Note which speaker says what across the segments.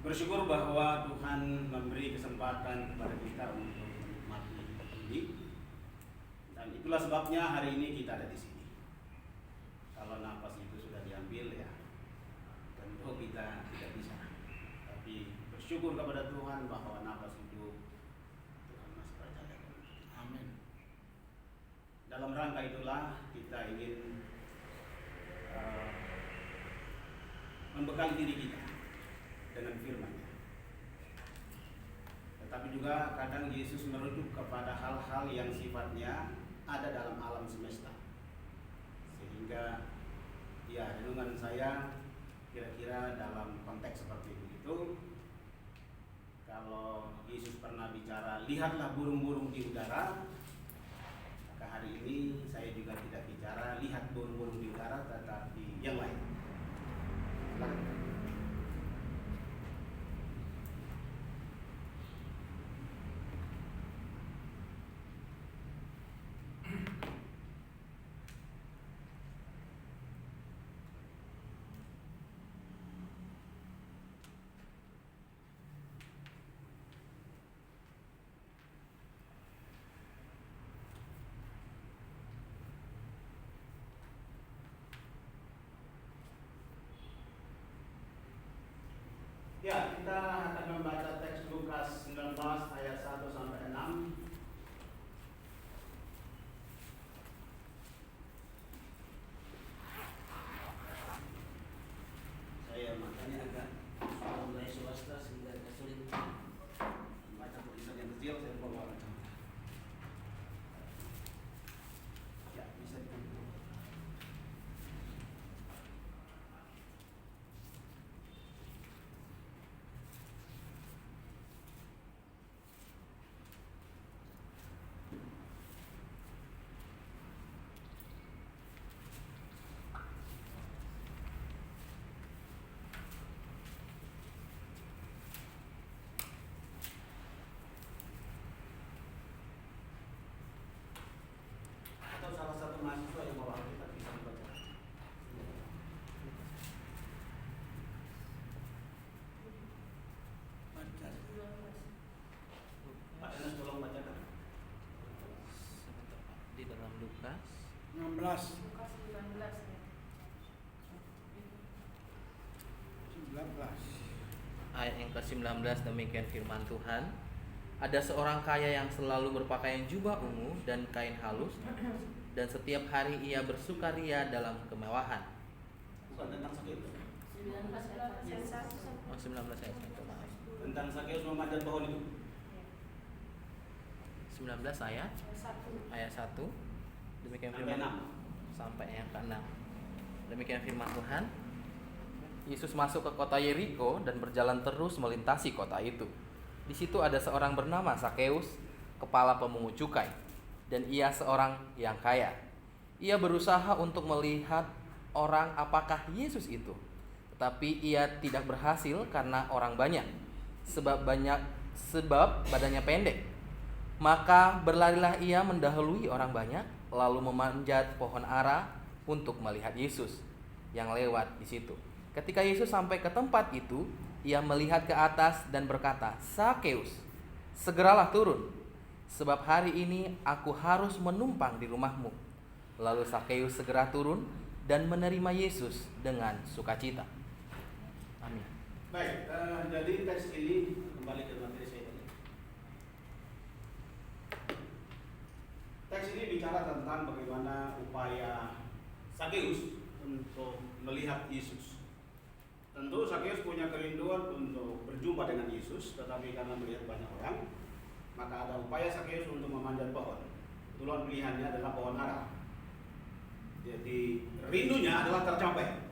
Speaker 1: Bersyukur bahwa Tuhan memberi kesempatan kepada kita untuk menikmati ini, dan itulah sebabnya hari ini kita ada di sini. Kalau nafas itu sudah diambil, ya tentu kita tidak bisa. Tapi bersyukur kepada Tuhan bahwa nafas itu Tuhan masih percayakan.
Speaker 2: Amin.
Speaker 1: Dalam rangka itulah kita ingin membekali diri kita dengan firman-Nya. Tetapi juga kadang Yesus merujuk kepada hal-hal yang sifatnya ada dalam alam semesta. Sehingga ya, renungan saya kira-kira dalam konteks seperti itu. Kalau Yesus pernah bicara, lihatlah burung-burung di udara, maka hari ini saya juga tidak bicara lihat burung-burung di udara, tetapi yang lain. Silakan. Ya, kita akan membaca teks Lukas 19 ayat 1 sampai 6. Saya makanya agak mulai swasta sehingga agak sulit membaca tulisan yang kecil, saya bawa kacamata. Ya, bisa dibantu. Atau salah satu mahasiswa yang bawa kita bisa membaca. Pak Enes tolong bacakan.
Speaker 3: Di dalam Lukas
Speaker 2: 16.
Speaker 4: Lukas 19 ya.
Speaker 2: 19.
Speaker 3: ayat yang ke-19, demikian firman Tuhan. Ada seorang kaya yang selalu berpakaian jubah ungu dan kain halus, dan setiap hari ia bersukaria dalam kemewahan.
Speaker 1: Bukan tentang Sakeus.
Speaker 4: 19 ayat 1.
Speaker 3: Oh, 19 ayat 1, maaf.
Speaker 1: Tentang Sakeus memanjat pohon itu.
Speaker 3: 19 ayat
Speaker 4: 1.
Speaker 3: ayat 1. Demikian
Speaker 1: Sampai
Speaker 3: firman
Speaker 1: 6.
Speaker 3: sampai yang ke-6. Demikian firman Tuhan. Yesus masuk ke kota Yeriko dan berjalan terus melintasi kota itu. Di situ ada seorang bernama Sakeus, kepala pemungut cukai, dan ia seorang yang kaya. Ia berusaha untuk melihat orang apakah Yesus itu, tetapi ia tidak berhasil karena orang banyak, sebab badannya pendek. Maka berlarilah ia mendahului orang banyak, lalu memanjat pohon ara untuk melihat Yesus yang lewat di situ. Ketika Yesus sampai ke tempat itu, ia melihat ke atas dan berkata, "Sakeus, segeralah turun, sebab hari ini aku harus menumpang di rumahmu." Lalu Sakeus segera turun dan menerima Yesus dengan sukacita. Amin.
Speaker 1: Baik, jadi teks ini kembali ke materi saya tadi. Teks ini bicara tentang bagaimana upaya Sakeus untuk melihat Yesus. Tentu Sakeus punya kerinduan untuk berjumpa dengan Yesus, tetapi karena melihat banyak orang, maka ada upaya Sakeus untuk memanjat pohon. Kebetulan pilihannya adalah pohon ara. Jadi rindunya adalah tercapai,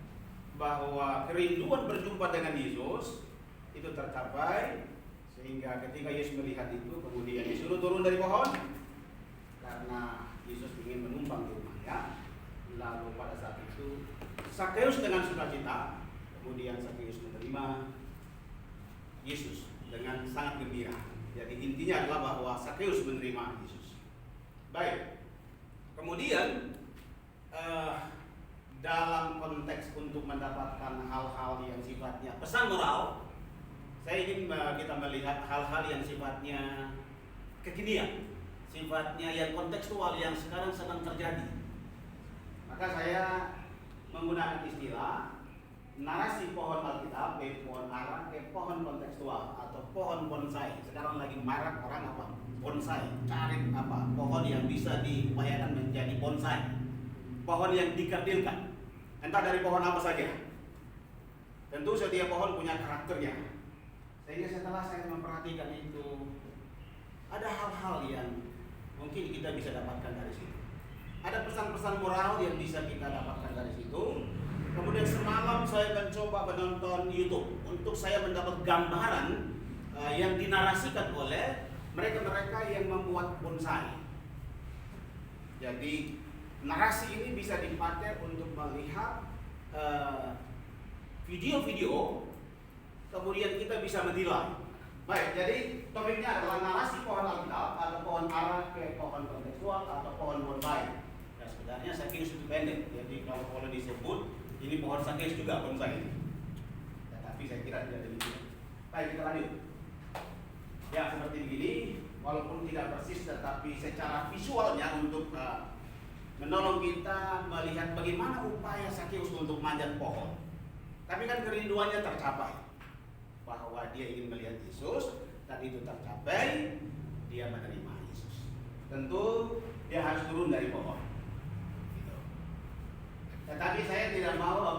Speaker 1: bahwa kerinduan berjumpa dengan Yesus itu tercapai, sehingga ketika Yesus melihat itu, kemudian disuruh turun dari pohon karena Yesus ingin menumpang di rumahnya. Lalu pada saat itu Sakeus dengan sukacita, kemudian Sakeus menerima Yesus dengan sangat gembira. Jadi intinya adalah bahwa Sakeus menerima Yesus. Baik. Kemudian dalam konteks untuk mendapatkan hal-hal yang sifatnya pesan moral, Saya ingin kita melihat hal-hal yang sifatnya kekinian, sifatnya yang kontekstual yang sekarang sedang terjadi. Maka saya menggunakan istilah narasi pohon Alkitab, pohon ara, pohon kontekstual atau pohon bonsai. Sekarang lagi marak orang apa? Bonsai. Cari apa? Pohon yang bisa diupayakan menjadi bonsai. Pohon yang dikerdilkan. Entah dari pohon apa saja. Tentu setiap pohon punya karakternya. Sehingga setelah saya memperhatikan itu, ada hal-hal yang mungkin kita bisa dapatkan dari situ. Ada pesan-pesan moral yang bisa kita dapatkan dari situ. Kemudian semalam saya mencoba menonton YouTube untuk saya mendapat gambaran yang dinarasikan oleh mereka-mereka yang membuat bonsai. Jadi narasi ini bisa dipakai untuk melihat video-video, kemudian kita bisa menilai. Baik, jadi topiknya adalah narasi pohon Alkitab atau pohon ara ke pohon kontekstual atau pohon bonsai. Ya, sebenarnya saking itu pendek, jadi kalau boleh disebut ini pohon sakis juga bonsai ini. Ya, tapi saya kira tidak demikian. Baik, kita lanjut. Ya, seperti begini, walaupun tidak persis tetapi secara visualnya untuk menolong kita melihat bagaimana upaya Sakeus untuk manjat pohon. Tapi kan kerinduannya tercapai, bahwa dia ingin melihat Yesus dan itu tercapai, dia menerima Yesus. Tentu dia harus turun dari pohon. Gitu. Tetapi saya tidak mau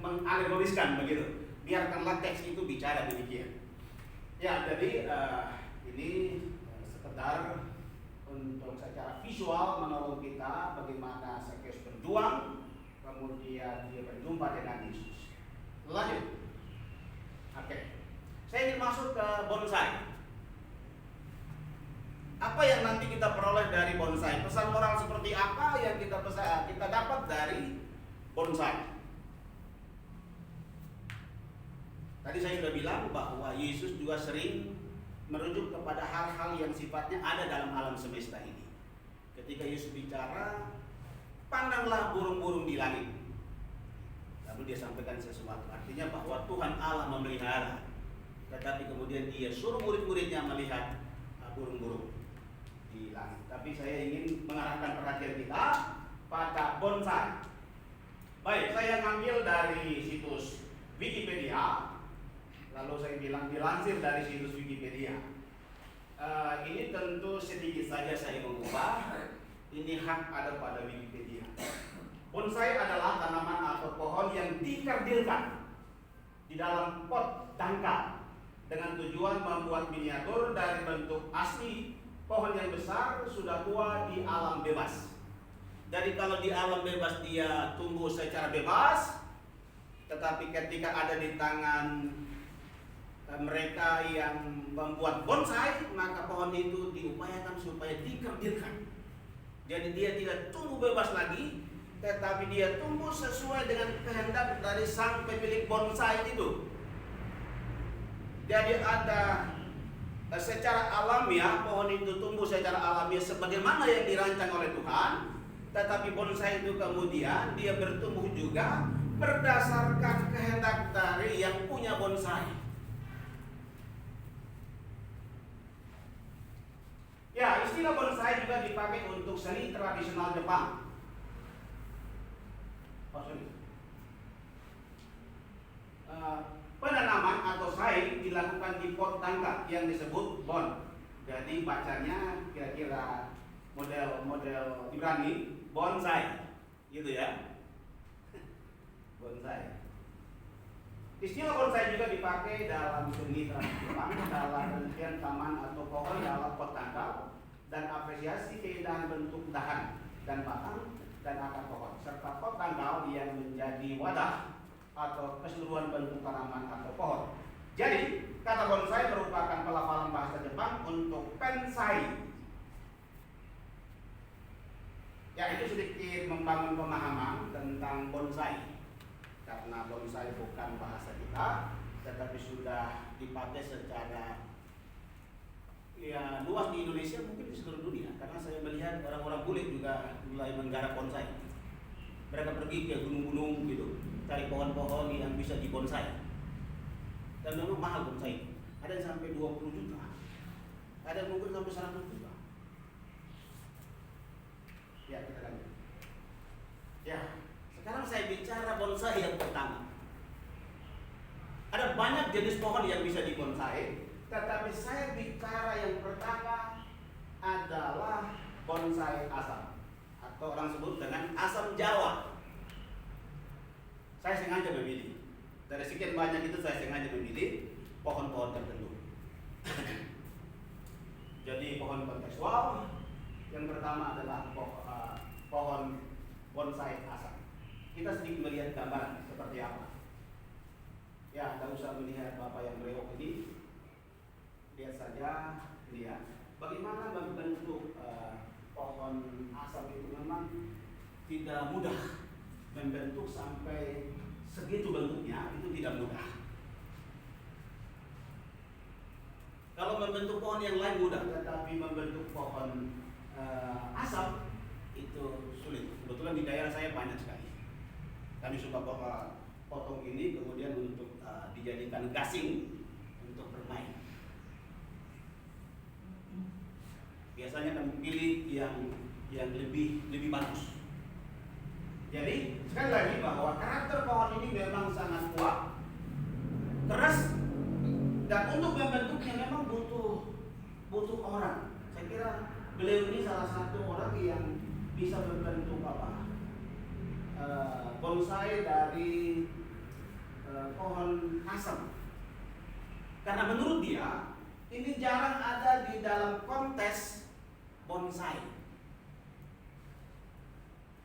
Speaker 1: mengalegoriskan begitu. Biarkanlah teks itu bicara demikian. Ya, jadi ini sekedar untuk secara visual menolong kita bagaimana Sakeus berjuang, kemudian dia berjumpa dengan Yesus. Lanjut. Oke. Saya ingin masuk ke bonsai. Apa yang nanti kita peroleh dari bonsai? Pesan moral seperti apa yang kita dapat dari bonsai? Tadi saya sudah bilang bahwa Yesus juga sering merujuk kepada hal-hal yang sifatnya ada dalam alam semesta ini. Ketika Yesus bicara, pandanglah burung-burung di langit. Lalu dia sampaikan sesuatu, artinya bahwa Tuhan Allah memelihara. Tetapi kemudian dia suruh murid-muridnya melihat burung-burung di langit. Tapi saya ingin mengarahkan perhatian kita pada bonsai. Baik, saya ngambil dari situs Wikipedia. Lalu saya bilang dilansir dari situs Wikipedia. Ini tentu sedikit saja saya mengubah. Ini hak ada pada Wikipedia. Bonsai adalah tanaman atau pohon yang dikerdilkan di dalam pot dangkal dengan tujuan membuat miniatur dari bentuk asli pohon yang besar sudah tua di alam bebas. Jadi kalau di alam bebas dia tumbuh secara bebas, tetapi ketika ada di tangan mereka yang membuat bonsai, maka pohon itu diupayakan supaya dikerdilkan. Jadi dia tidak tumbuh bebas lagi, tetapi dia tumbuh sesuai dengan kehendak dari sang pemilik bonsai itu. Jadi ada secara alamiah pohon itu tumbuh secara alamiah sebagaimana yang dirancang oleh Tuhan, tetapi bonsai itu kemudian dia bertumbuh juga berdasarkan kehendak dari yang punya bonsai. Ya, istilah bonsai juga dipakai untuk seni tradisional Jepang. Penanaman atau sai dilakukan di pot tangkap yang disebut bon. Jadi bacanya kira-kira model Ibrani bonsai, gitu ya. Bonsai. Istilah bonsai juga dipakai dalam seni tradisi Jepang dalam pengertian taman atau pohon dalam pot tangkal dan apresiasi keindahan bentuk dahan dan batang dan akar pohon serta pot tangkal yang menjadi wadah atau keseluruhan bentuk tanaman atau pohon. Jadi kata bonsai merupakan pelafalan bahasa Jepang untuk pensai. Ya, itu sedikit membangun pemahaman tentang bonsai. Karena bonsai bukan bahasa kita, tetapi sudah dipakai secara luas di Indonesia, mungkin di seluruh dunia. Karena saya melihat orang-orang bule juga mulai menggarap bonsai. Mereka pergi ke gunung-gunung gitu, cari pohon-pohon yang bisa dibonsai. Dan memang mahal bonsai. Ada yang sampai 20 juta. Ada yang mungkin sampai 100 juta. Ya, kita lanjut. Ya, sekarang saya bicara bonsai yang pertama. Ada banyak jenis pohon yang bisa dibonsai, tetapi saya bicara yang pertama adalah bonsai asam, atau orang sebut dengan asam Jawa. Saya sengaja memilih, dari sekian banyak itu saya sengaja memilih pohon-pohon tertentu. Jadi pohon kontekstual yang pertama adalah pohon bonsai asam. Kita sedikit melihat gambaran seperti apa. Ya, tidak usah melihat bapak yang berewok ini. Lihat saja, lihat bagaimana membentuk pohon asam itu memang tidak mudah. Membentuk sampai segitu bentuknya itu tidak mudah. Kalau membentuk pohon yang lain mudah, tetapi membentuk pohon asam itu sulit. Kebetulan di daerah saya banyak sekali. Kami suka potong ini kemudian untuk dijadikan gasing untuk bermain. Biasanya kami pilih yang lebih bagus. Jadi sekali lagi bahwa karakter pohon ini memang sangat kuat, keras, dan untuk membentuknya memang butuh orang. Saya kira beliau ini salah satu orang yang bisa membentuk bonsai dari pohon asam. Karena menurut dia ini jarang ada di dalam kontes bonsai.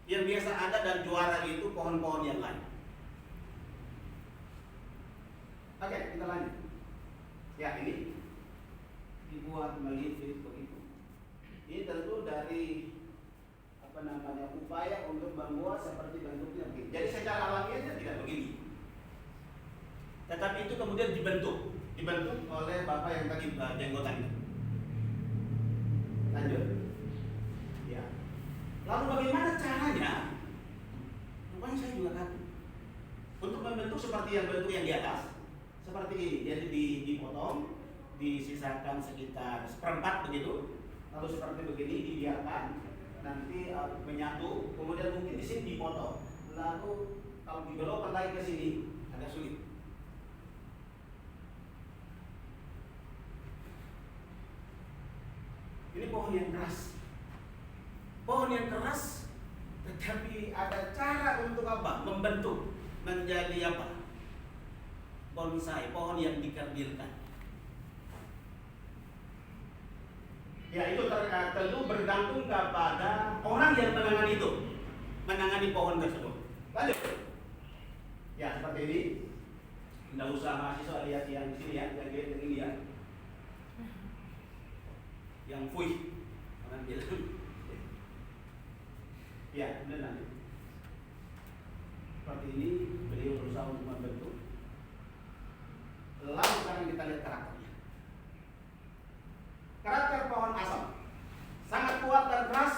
Speaker 1: Yang biasa ada dan juara itu pohon-pohon yang lain. Oke, kita lanjut. Ya, ini dibuat melipit begitu. Ini tentu dari upaya untuk membuat seperti bentuknya begini. Jadi secara alamiahnya tidak begini. Tetapi itu kemudian dibentuk oleh bapak yang tadi jenggotan itu. Lanjut. Ya. Lalu bagaimana caranya? Rupanya saya juga kagum. Untuk membentuk seperti yang bentuk yang di atas, seperti ini. Jadi dipotong, disisakan sekitar seperempat begitu. Lalu seperti begini dibiarkan nanti menyatu, kemudian mungkin di sini dipotong. Lalu kalau dibelokkan lagi ke sini agak sulit. Ini pohon yang keras. Pohon yang keras, tetapi ada cara untuk apa? Membentuk menjadi apa? Bonsai, pohon yang dikerdilkan. Ya, itu tentu bergantung kepada orang yang menangani pohon tersebut. Lanjut. Ya, seperti ini. Tidak usah mahasiswa lihat yang di sini ya, yang ini ya. Yang fuih, orang bilang. Ya, kemudian lanjut. Seperti ini, beliau berusaha untuk membentuk. Lalu sekarang kita lihat karakternya. Karakter pohon asam sangat kuat dan keras,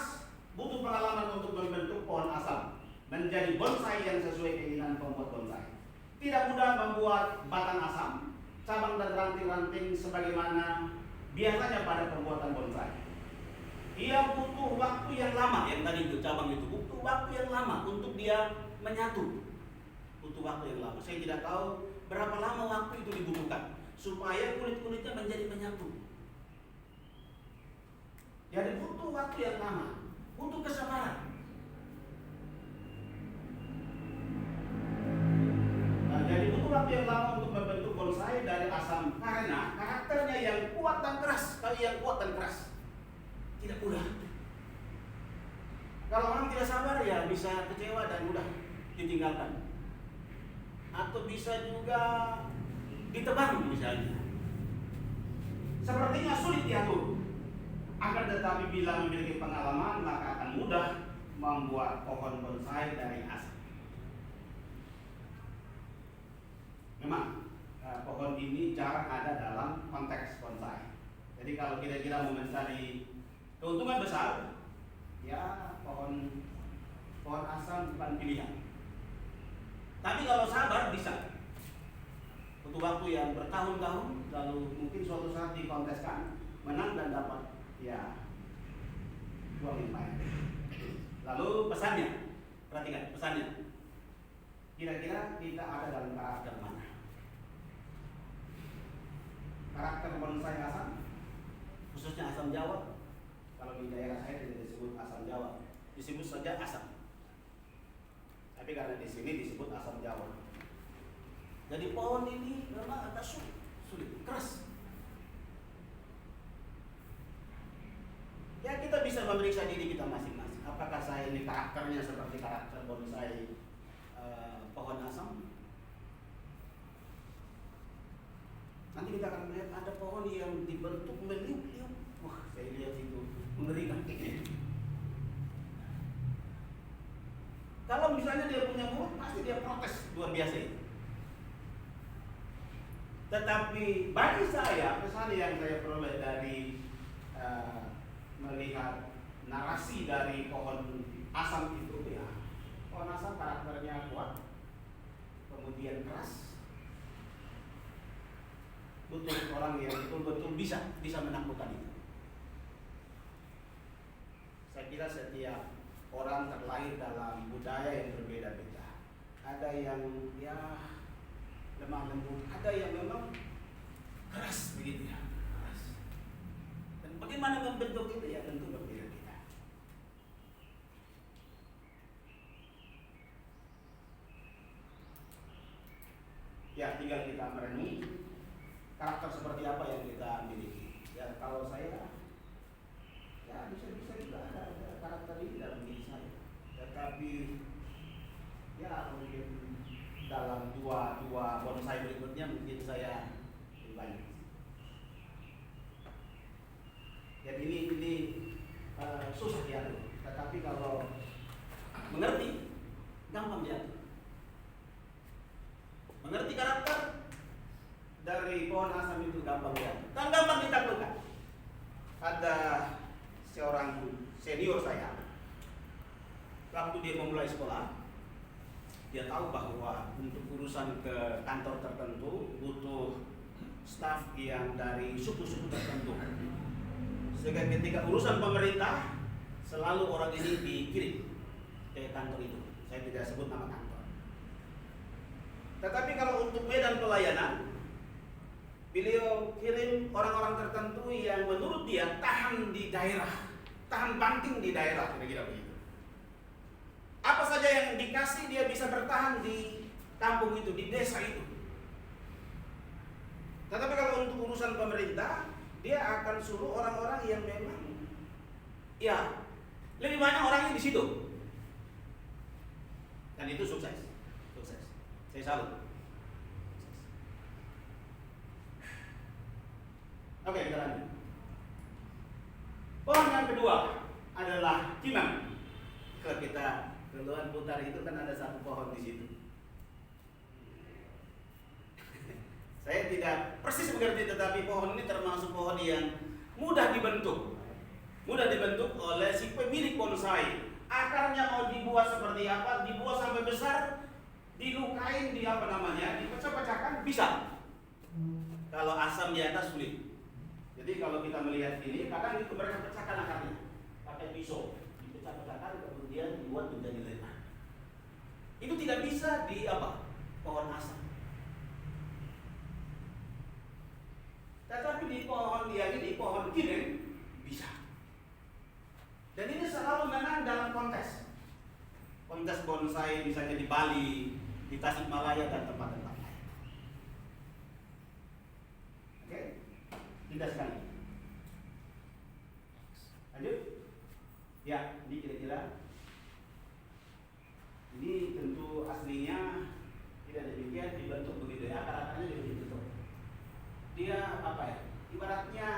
Speaker 1: butuh pengalaman untuk membentuk pohon asam menjadi bonsai yang sesuai keinginan pembuat bonsai. Tidak mudah membuat batang asam, cabang dan ranting-ranting sebagaimana biasanya pada pembuatan bonsai. Ia butuh waktu yang lama, yang tadi itu cabang itu butuh waktu yang lama untuk dia menyatu. Butuh waktu yang lama. Saya tidak tahu berapa lama waktu itu dibutuhkan supaya kulit-kulitnya menjadi menyatu. Jadi butuh waktu yang lama, butuh kesabaran. Nah, jadi butuh waktu yang lama untuk membentuk bonsai dari asam karena karakternya yang kuat dan keras. Kalau yang kuat dan keras tidak mudah. Kalau orang tidak sabar ya bisa kecewa dan mudah ditinggalkan. Atau bisa juga ditebang misalnya. Sepertinya sulit diatur. Akan tetapi bila memiliki pengalaman maka akan mudah membuat pohon bonsai dari asam. Memang pohon ini jarang ada dalam konteks bonsai. Jadi kalau kira-kira mau mencari keuntungan besar, ya pohon asam bukan pilihan. Tapi kalau sabar bisa. butuh waktu yang bertahun-tahun, lalu mungkin suatu saat dikonteskan, menang dan dapat ya uang yang banyak. Lalu pesannya, perhatikan pesannya. Kira-kira kita ada dalam karakter mana? Karakter bonsai asam, khususnya asam Jawa. Kalau di daerah saya tidak disebut asam Jawa, disebut saja asam. Tapi karena di sini disebut asam Jawa. Jadi pohon ini memang agak sulit, keras. Ya kita bisa memeriksa diri kita masing-masing. Apakah saya ini karakternya seperti karakter bonsai pohon asam? Nanti kita akan melihat ada pohon yang dibentuk meliuk-liuk. Wah, saya lihat itu mengerikan. Kalau misalnya dia punya mulut, pasti dia protes luar biasa itu. Tetapi bagi saya, pesan yang saya peroleh dari melihat narasi dari pohon asam itu, ya, pohon asam karakternya kuat, kemudian keras, butuh orang yang betul-betul bisa menaklukkan itu. Saya kira setiap orang terlahir dalam budaya yang berbeda-beda. Ada yang ya lemah lembut, ada yang memang keras begitu ya, keras. Dan bagaimana membentuk itu ya tentu berbeda-beda. Ya tinggal kita merenung karakter seperti apa yang kita miliki. Ya kalau saya ya bisa juga ada karakter ini dalam diri saya. Tetapi ya mungkin dalam dua bonsai berikutnya mungkin saya lebih banyak. Jadi ini susah diatur. Tetapi kalau mengerti, gampang diatur. Mengerti karakter dari pohon asam itu gampang diatur. Dan gampang ditaklukkan. Ada seorang senior saya, waktu dia memulai sekolah, dia tahu bahwa untuk urusan ke kantor tertentu butuh staf yang dari suku-suku tertentu. Sehingga ketika urusan pemerintah, selalu orang ini dikirim ke kantor itu. Saya tidak sebut nama kantor. Tetapi kalau untuk medan pelayanan, beliau kirim orang-orang tertentu yang menurut dia tahan di daerah, tahan banting di daerah, kira-kira begitu. Apa saja yang dikasih dia bisa bertahan di kampung itu, di desa itu. Tetapi kalau untuk urusan pemerintah, dia akan suruh orang-orang yang memang ya lebih banyak orangnya di situ. Dan itu sukses. Saya salut. Oke, kita lanjut. Pohon yang kedua adalah cimang. Kalau kita keluar putar itu kan ada satu pohon di situ. Saya tidak persis mengerti, tetapi pohon ini termasuk pohon yang mudah dibentuk. Mudah dibentuk oleh si pemilik bonsai. Akarnya mau dibuat seperti apa, dibuat sampai besar, dilukain, dipecah-pecahkan bisa. Kalau asam di atas sulit. Jadi kalau kita melihat ini, kadang itu mereka pecahkan akarnya pakai pisau, dipecah-pecahkan kemudian dibuat menjadi lemah. Itu tidak bisa di pohon asam. Tetapi di pohon yang ini, pohon kirim, bisa. Dan ini selalu menang dalam kontes bonsai, misalnya di Bali, di Tasikmalaya dan tempat-tempat lain. Oke, tidak sekali. Lanjut. Ya, ini kira-kira. Ini tentu aslinya tidak demikian, dibentuk begitu ya, akar-akarnya begitu. Dia ibaratnya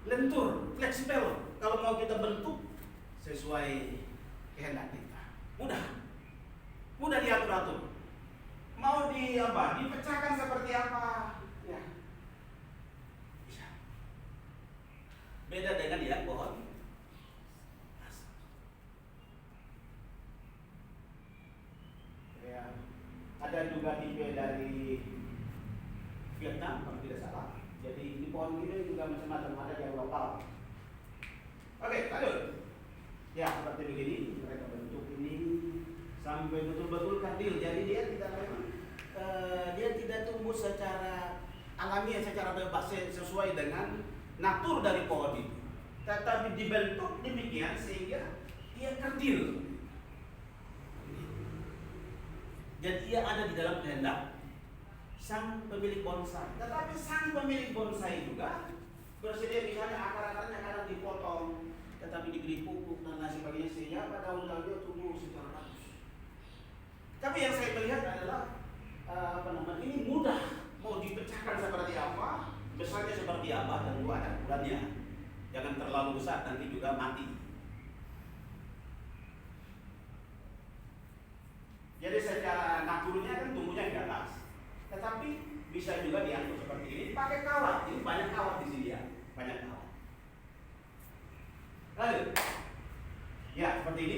Speaker 1: lentur, fleksibel. Kalau mau kita bentuk sesuai kehendak kita, mudah diatur-atur. Mau dipecahkan seperti apa, ya bisa. Beda dengan yang pohon asam. Ya, ada juga tipe dari kepala. Oke, lanjut. Ya, seperti begini mereka bentuk ini sampai betul-betul kerdil. Jadi dia tidak memang dia tidak tumbuh secara alamiah, secara bebas sesuai dengan natur dari pohon itu. Tetapi dibentuk demikian sehingga ia kerdil. Jadi ia ada di dalam kehendak sang pemilik bonsai. Tetapi sang pemilik bonsai juga bersedia, misalnya akar-akarnya kadang dipotong, tetapi diberi pupuk dan lain sebagainya sehingga pada daun-daunnya tumbuh secara bagus. Tapi yang saya melihat adalah ini mudah mau dipecahkan seperti apa, besarnya seperti apa, tentu ada ukurannya. Jangan terlalu besar nanti juga mati. Jadi secara naturnya kan tumbuhnya di atas, tetapi bisa juga diatur seperti ini pakai kawat. Ini banyak kawat di sini ya, banyak kawat. Lalu, ya seperti ini,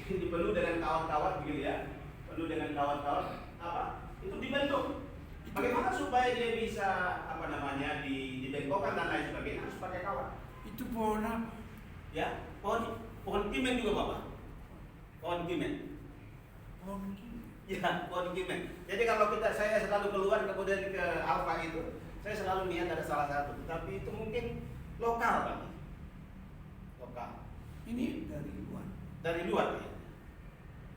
Speaker 1: ini penuh dengan kawat-kawat begitu ya, penuh dengan kawat-kawat apa? Itu dibentuk. Bagaimana supaya dia bisa dibengkokkan dan lain sebagainya, harus pakai kawat.
Speaker 2: Itu pohon apa?
Speaker 1: Ya, pohon pimen juga Bapak. Pohon pimen.
Speaker 2: Pohon ini.
Speaker 1: Ya, pohon pimen. Jadi kalau saya selalu keluar kemudian ke Alfa itu, saya selalu lihat ada salah satu, tapi itu mungkin lokal Pak. Lokal.
Speaker 2: Ini dari luar.
Speaker 1: Dari luar ya.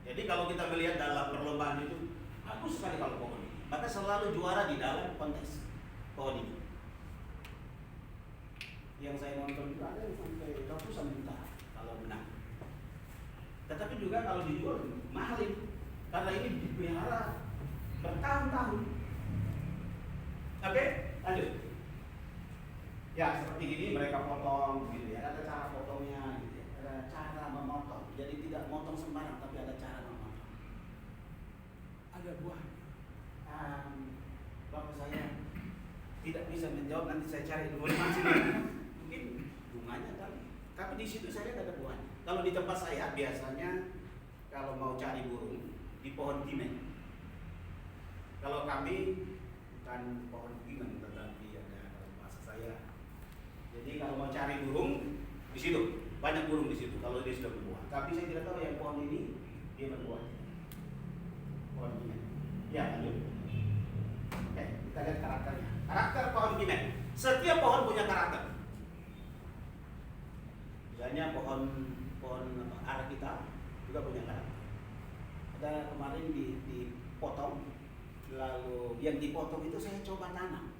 Speaker 1: Jadi kalau kita melihat dalam perlombaan itu bagus sekali kalau pohon ini. Maka selalu juara di dalam kontes pohon ini. Yang saya nonton juga ada yang sampai ratusan juta kalau menang. Tetapi juga kalau dijual mahal ini. Karena ini dipelihara bertahun-tahun. Oke, lanjut. Ya seperti ini mereka potong gitu ya. Ada cara potongnya gitu ya. Ada cara memotong. Jadi tidak motong sembarang tapi ada cara memotong.
Speaker 2: Ada buah.
Speaker 1: Bapak saya tidak bisa menjawab, nanti saya cari informasi lagi. Mungkin bunganya kali. Tapi di situ saya lihat ada buahnya. Kalau di tempat saya biasanya kalau mau cari burung di pohon pimen. Kalau kami bukan pohon pimen tetapi ada dalam bahasa saya. Jadi kalau mau cari burung di situ banyak burung di situ kalau dia sudah berbuah. Tapi saya tidak tahu yang pohon ini dia berbuah. Pohon pimen. Ya lanjut. Oke, kita lihat karakternya. Karakter pohon pimen. Setiap pohon punya karakter. Misalnya pohon ara kita juga punya karakter. Ada kemarin dipotong, lalu yang dipotong itu saya coba tanam,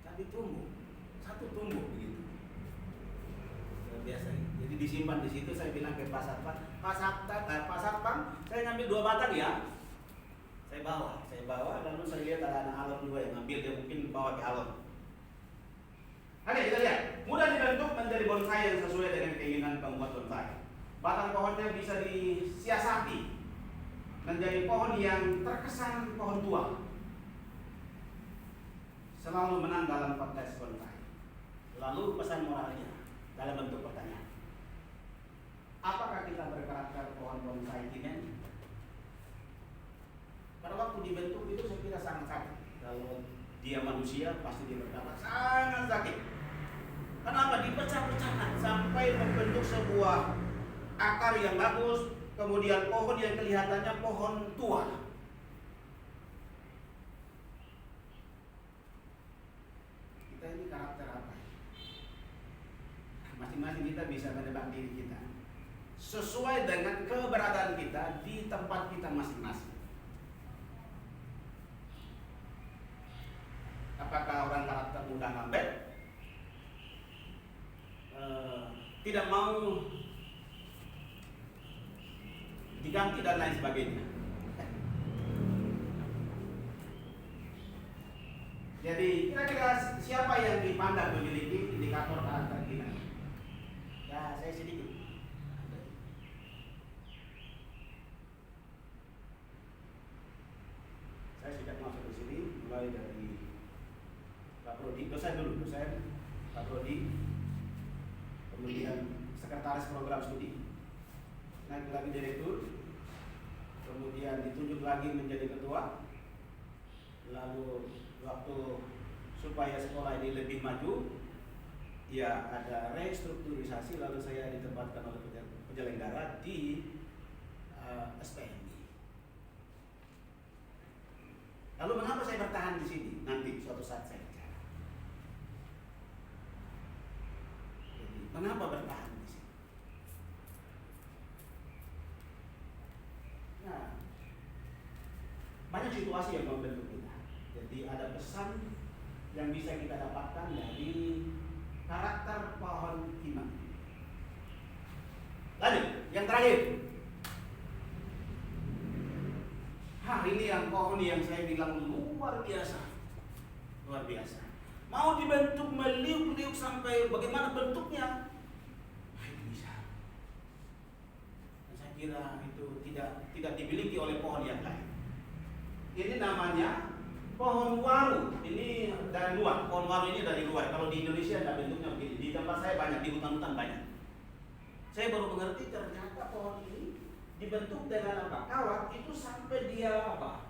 Speaker 1: tapi tumbuh, satu tumbuh begitu. Biasa. Jadi disimpan di situ. Saya bilang ke Pak Satpam, saya ngambil 2 batang ya. Saya bawa, lalu saya lihat ada anak alon juga yang ngambil, dia mungkin bawa ke alon. Oke, kita lihat. Mudah dibentuk menjadi bonsai yang sesuai dengan keinginan pembuat bonsai. Batang pohonnya bisa disiasati menjadi pohon yang terkesan pohon tua. Selalu menang dalam kontes bonsai. Lalu pesan moralnya dalam bentuk pertanyaan. Apakah kita berkarakter pohon bonsai pimen? Pada waktu dibentuk itu saya kira sangat sakit. Kalau dia manusia pasti dia berkata sangat sakit. Kenapa? Dipecah-pecahkan sampai membentuk sebuah akar yang bagus, kemudian pohon yang kelihatannya pohon tua. Kita ini karakter apa? Masing-masing kita bisa menebak diri kita sesuai dengan keberadaan kita di tempat kita masing-masing. Apakah orang karakter mudah ngambek, tidak mau diganti dan lain sebagainya. Jadi kira-kira siapa yang dipandang memiliki indikator karakter kita? Ya saya sedikit. Saya sudah masuk di sini mulai dari Pak Prodi, dosen, Pak Prodi, kemudian sekretaris program studi, naik lagi direktur, kemudian ditunjuk lagi menjadi ketua, lalu waktu supaya sekolah ini lebih maju, ya ada restrukturisasi, lalu saya ditempatkan oleh penyelenggara di SPMI. Lalu mengapa saya bertahan di sini? Nanti suatu saat saya bicara. Jadi, mengapa bertahan di sini? Nah, banyak situasi yang membentuk kita. Jadi ada pesan yang bisa kita dapatkan dari karakter pohon iman. Lanjut, yang terakhir. Ini yang pohon yang saya bilang luar biasa. Luar biasa. Mau dibentuk meliuk-liuk sampai bagaimana bentuknya? Itu bisa. Dan saya kira itu tidak dimiliki oleh pohon yang lain. Ini namanya pohon waru. Ini dari luar. Pohon waru ini dari luar. Kalau di Indonesia ada bentuknya begini. Di tempat saya banyak, di hutan-hutan banyak. Saya baru mengerti ternyata pohon ini dibentuk dengan apa? Kawat itu sampai dia apa?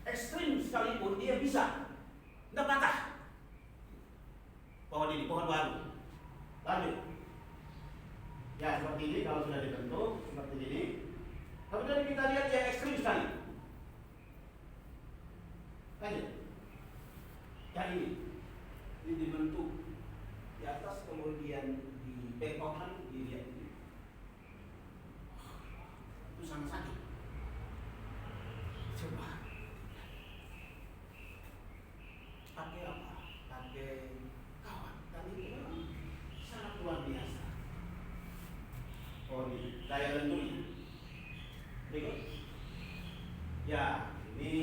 Speaker 1: Ekstrim sekalipun dia bisa tidak patah. Pohon ini, pohon waru. Lanjut. Ya seperti ini kalau sudah dibentuk seperti ini. Kemudian kita lihat dia ekstrim sekali. Lanjut. Ya ini dibentuk di atas kemudian dibengkokkan dilihat ini. Itu sangat sakit. Coba pakai apa? Pakai kawat. Dan itu memang sangat luar biasa. Oh ini daya lenturnya. Berikut. Ya ini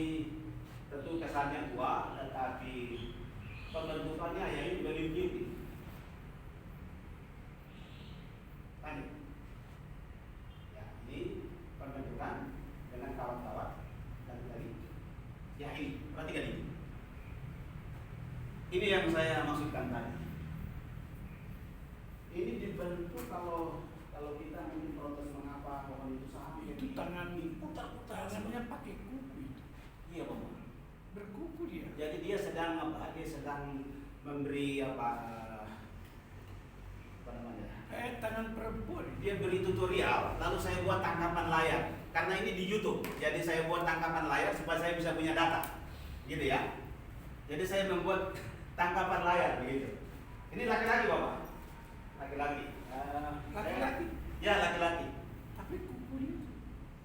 Speaker 1: tentu kesannya tua, tetapi pembentukannya ya ini meliuk-liuk. Lanjut. Ya ini pembentukan dengan kawat-kawat dan tadi. Ya ini, perhatikan ini. Ini yang saya maksudkan tadi. Ini dibentuk kalau kita ingin protes mengapa pohon itu sampai
Speaker 2: Itu tangan
Speaker 1: putar-putar.
Speaker 2: tangannya pakai kuku itu.
Speaker 1: Iya Pak.
Speaker 2: Berkuku dia.
Speaker 1: Jadi dia sedang apa? Dia sedang memberi apa namanya?
Speaker 2: Tangan perempuan.
Speaker 1: Dia beri tutorial, lalu saya buat tangkapan layar. Karena ini di YouTube, jadi saya buat tangkapan layar supaya saya bisa punya data, gitu ya. Jadi saya membuat tangkapan layar begitu. Ini laki-laki Bapak, laki-laki.
Speaker 2: Laki-laki.
Speaker 1: Ya laki-laki.
Speaker 2: Tapi kukunya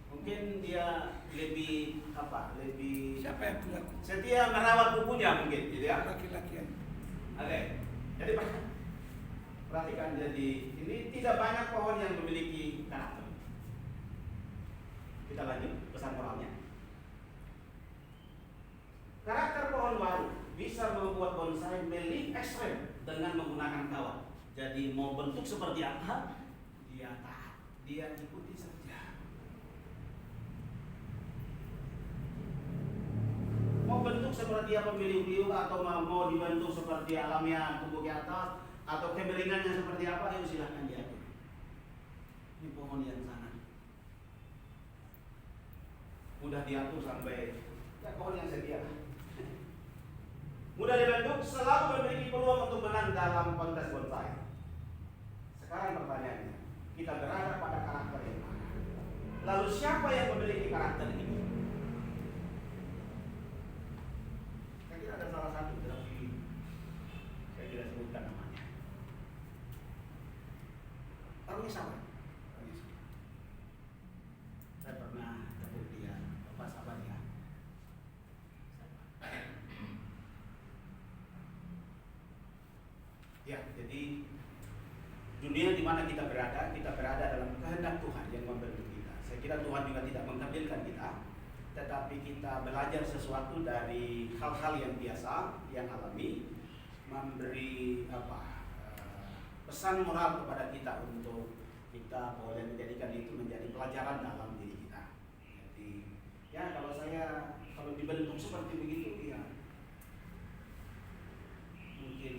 Speaker 1: Mungkin dia lebih apa? Lebih
Speaker 2: siapa yang pelaku?
Speaker 1: setia merawat kukunya mungkin, gitu ya.
Speaker 2: Laki-laki yang
Speaker 1: Oke, jadi perhatikan, jadi ini tidak banyak pohon yang memiliki karakter. Kita lanjut pesan moralnya. Karakter pohon waru bisa membuat bonsai melik ekstrem dengan menggunakan kawat. Jadi mau bentuk seperti apa, dia taat, dia ikuti saja. Mau bentuk seperti apa meliuk-liuk atau mau dibentuk seperti alamnya tumbuh ke atas atau kemiringannya seperti apa, ya silahkan diatur. Ini pohon yang sangat mudah diatur sampai ya pohon yang setia. Mudah dibentuk, selalu memiliki peluang untuk menang dalam kontes bonsai. Sekarang pertanyaannya, kita berada pada karakter yang mana? Lalu siapa yang memiliki karakter ini? Saya kira ada salah satu dalam ini. Saya tidak sebutkan namanya. Orangnya sama. Saya pernah ketemu dia, Bapak sabar ya. Ya, jadi dunia di mana kita berada dalam kehendak Tuhan yang membentuk kita. Saya kira Tuhan juga tidak mengkerdilkan kita, tetapi kita belajar sesuatu dari hal-hal yang biasa, yang alami, memberi pesan moral kepada kita untuk kita boleh menjadikan itu menjadi pelajaran dalam diri kita. Jadi, ya kalau dibentuk seperti begitu, ya mungkin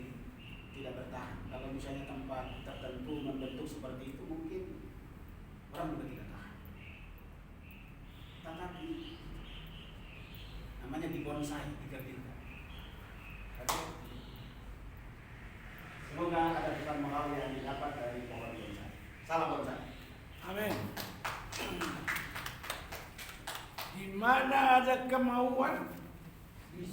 Speaker 1: tidak bertahan. Kalau misalnya tempat tertentu membentuk seperti itu, mungkin orang juga tidak tahan. Tetapi namanya di bonsai, dikerdilkan. Salam buat saya.
Speaker 2: Amin. Di mana ada kemauan, di